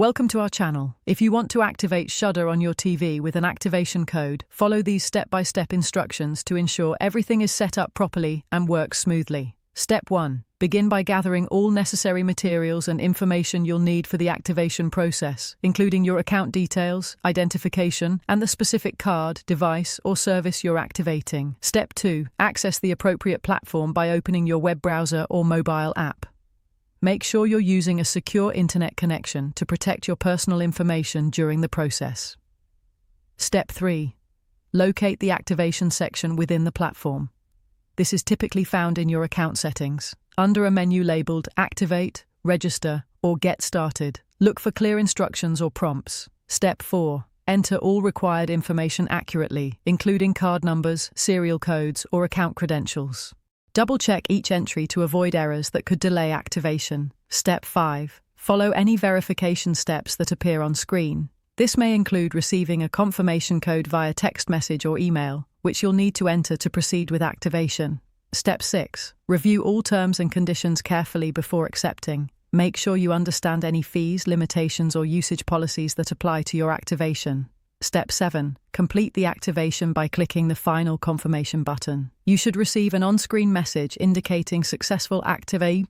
Welcome to our channel. If you want to activate Shudder on your TV with an activation code, follow these step-by-step instructions to ensure everything is set up properly and works smoothly. Step 1. Begin by gathering all necessary materials and information you'll need for the activation process, including your account details, identification, and the specific card, device, or service you're activating. Step 2. Access the appropriate platform by opening your web browser or mobile app. Make sure you're using a secure internet connection to protect your personal information during the process. Step 3. Locate the activation section within the platform. This is typically found in your account settings. Under a menu labeled Activate, Register, or Get Started, look for clear instructions or prompts. Step 4. Enter all required information accurately, including card numbers, serial codes, or account credentials. Double-check each entry to avoid errors that could delay activation. Step 5. Follow any verification steps that appear on screen. This may include receiving a confirmation code via text message or email, which you'll need to enter to proceed with activation. Step 6. Review all terms and conditions carefully before accepting. Make sure you understand any fees, limitations, or usage policies that apply to your activation. Step 7. Complete the activation by clicking the final confirmation button. You should receive an on-screen message indicating successful activation.